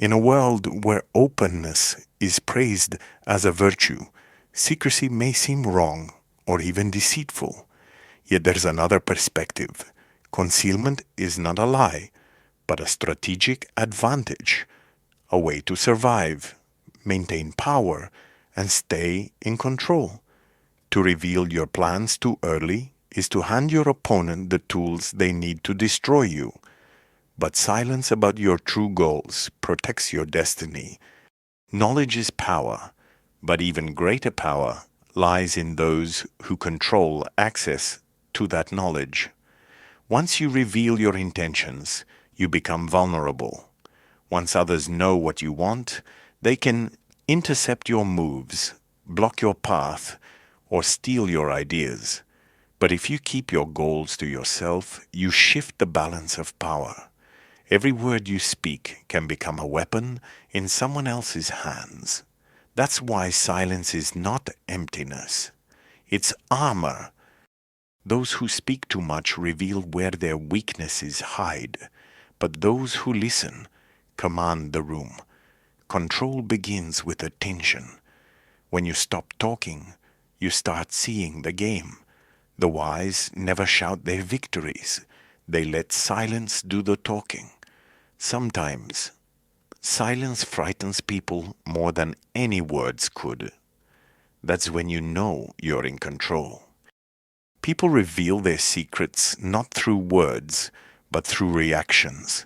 In a world where openness is praised as a virtue, secrecy may seem wrong or even deceitful. Yet there's another perspective. Concealment is not a lie, but a strategic advantage, a way to survive, maintain power, and stay in control. To reveal your plans too early is to hand your opponent the tools they need to destroy you. But silence about your true goals protects your destiny. Knowledge is power, but even greater power lies in those who control access to that knowledge. Once you reveal your intentions, you become vulnerable. Once others know what you want, they can intercept your moves, block your path, or steal your ideas. But if you keep your goals to yourself, you shift the balance of power. Every word you speak can become a weapon in someone else's hands. That's why silence is not emptiness. It's armor. Those who speak too much reveal where their weaknesses hide, but those who listen command the room. Control begins with attention. When you stop talking, you start seeing the game. The wise never shout their victories. They let silence do the talking. Sometimes, silence frightens people more than any words could. That's when you know you're in control. People reveal their secrets not through words, but through reactions.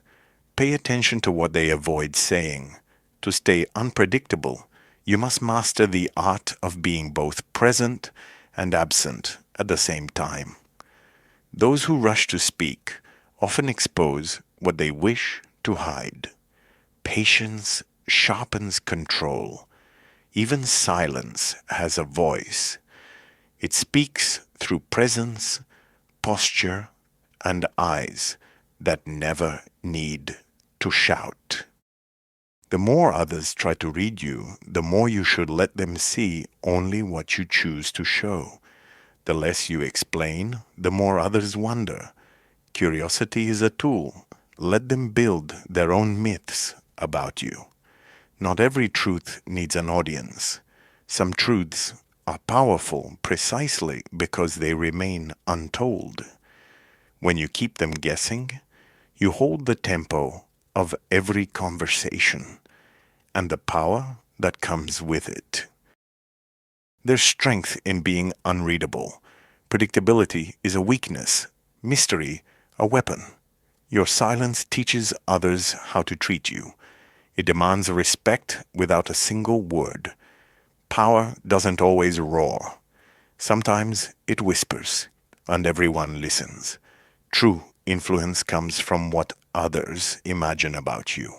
Pay attention to what they avoid saying. To stay unpredictable, you must master the art of being both present and absent at the same time. Those who rush to speak often expose what they wish to hide. Patience sharpens control. Even silence has a voice. It speaks through presence, posture, and eyes that never need to shout. The more others try to read you, the more you should let them see only what you choose to show. The less you explain, the more others wonder. Curiosity is a tool. Let them build their own myths about you. Not every truth needs an audience. Some truths are powerful precisely because they remain untold. When you keep them guessing, you hold the tempo of every conversation and the power that comes with it. There's strength in being unreadable. Predictability is a weakness. Mystery, a weapon. Your silence teaches others how to treat you. It demands respect without a single word. Power doesn't always roar. Sometimes it whispers, and everyone listens. True influence comes from what others imagine about you,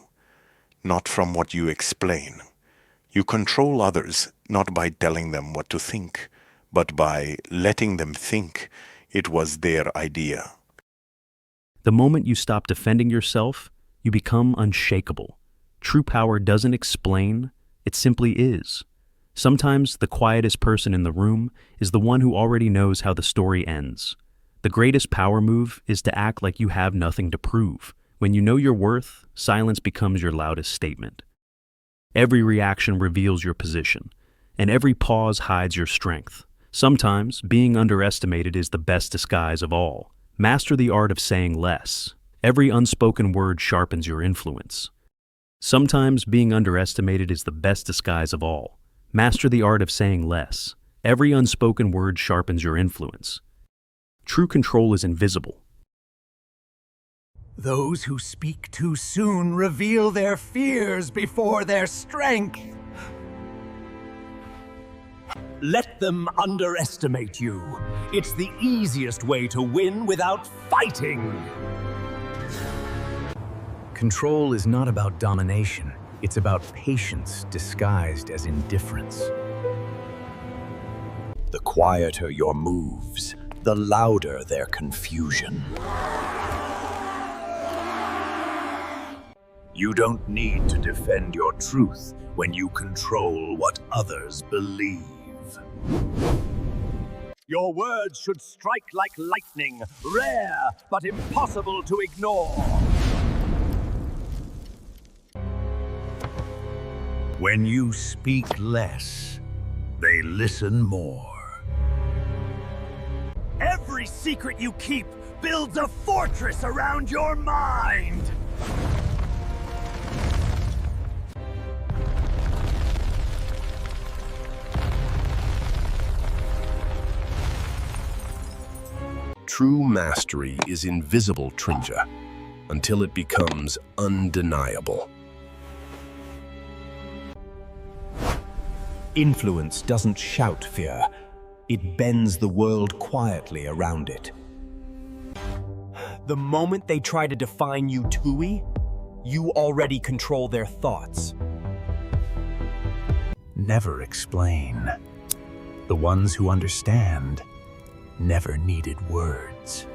not from what you explain. You control others not by telling them what to think, but by letting them think it was their idea. The moment you stop defending yourself, you become unshakable. True power doesn't explain, it simply is. Sometimes the quietest person in the room is the one who already knows how the story ends. The greatest power move is to act like you have nothing to prove. When you know your worth, silence becomes your loudest statement. Every reaction reveals your position, and every pause hides your strength. Sometimes, being underestimated is the best disguise of all. Master the art of saying less. Every unspoken word sharpens your influence. Sometimes, being underestimated is the best disguise of all. Master the art of saying less. Every unspoken word sharpens your influence. True control is invisible. Those who speak too soon reveal their fears before their strength. Let them underestimate you. It's the easiest way to win without fighting. Control is not about domination. It's about patience disguised as indifference. The quieter your moves, the louder their confusion. You don't need to defend your truth when you control what others believe. Your words should strike like lightning, rare but impossible to ignore. When you speak less, they listen more. Every secret you keep builds a fortress around your mind! True mastery is invisible, Trinja, until it becomes undeniable. Influence doesn't shout fear. It bends the world quietly around it. The moment they try to define you, Tui, you already control their thoughts. Never explain. The ones who understand never needed words.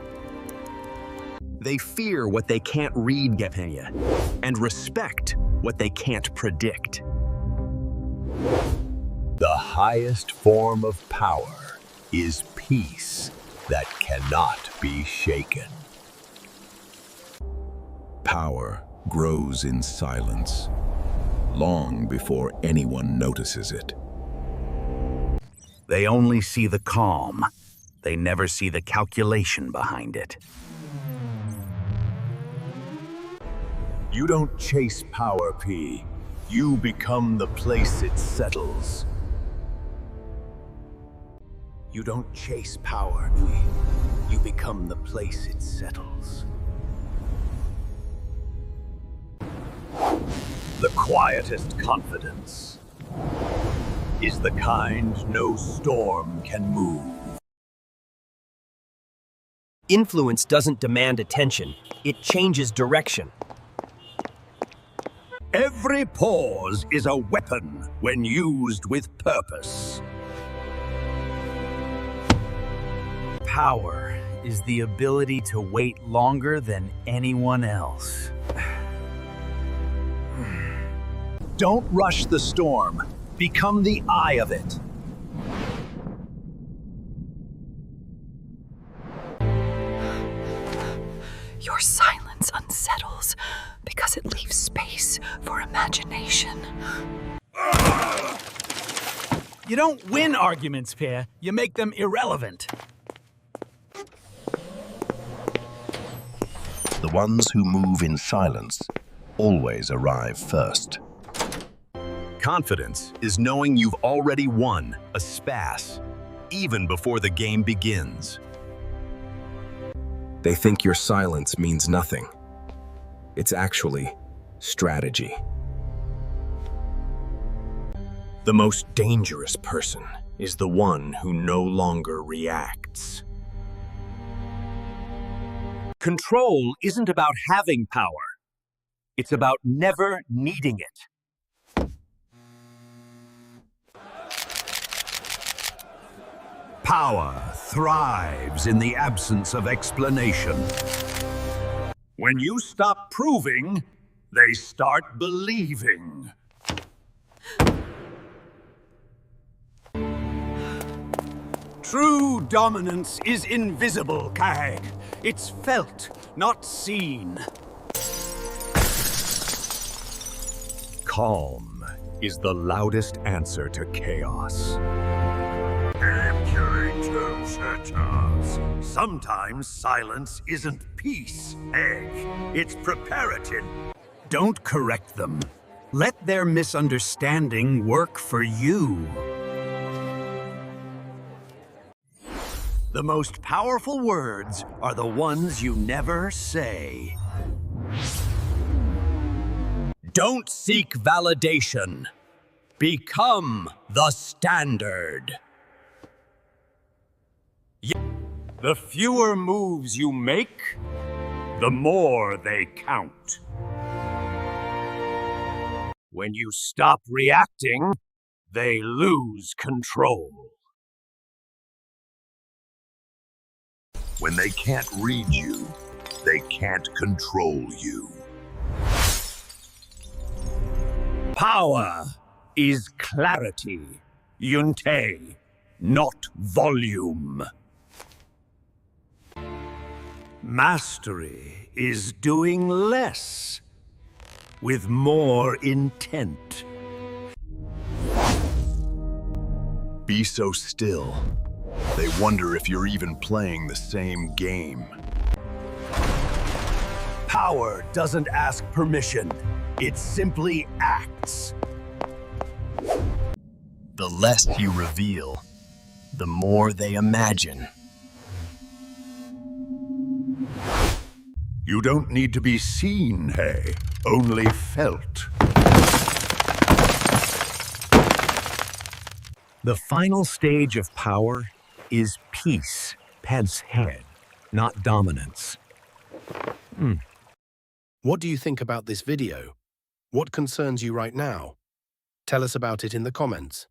They fear what they can't read, Gepenya, and respect what they can't predict. The highest form of power is peace that cannot be shaken. Power grows in silence, long before anyone notices it. They only see the calm. They never see the calculation behind it. You don't chase power, P. You become the place it settles. You don't chase power, Nui. You become the place it settles. The quietest confidence is the kind no storm can move. Influence doesn't demand attention. It changes direction. Every pause is a weapon when used with purpose. Power is the ability to wait longer than anyone else. Don't rush the storm. Become the eye of it. Your silence unsettles because it leaves space for imagination. You don't win arguments, Pierre. You make them irrelevant. The ones who move in silence always arrive first. Confidence is knowing you've already won a spas, even before the game begins. They think your silence means nothing. It's actually strategy. The most dangerous person is the one who no longer reacts. Control isn't about having power. It's about never needing it. Power thrives in the absence of explanation. When you stop proving, they start believing. True dominance is invisible, Kaheg. It's felt, not seen. Calm is the loudest answer to chaos. Sometimes silence isn't peace, Egg. It's preparative. Don't correct them. Let their misunderstanding work for you. The most powerful words are the ones you never say. Don't seek validation. Become the standard. The fewer moves you make, the more they count. When you stop reacting, they lose control. When they can't read you, they can't control you. Power is clarity, Yuntei, not volume. Mastery is doing less with more intent. be so still. They wonder if you're even playing the same game. Power doesn't ask permission. It simply acts. The less you reveal, the more they imagine. You don't need to be seen, Hay, only felt. The final stage of power is peace, Pence head, not dominance. What do you think about this video? What concerns you right now? Tell us about it in the comments.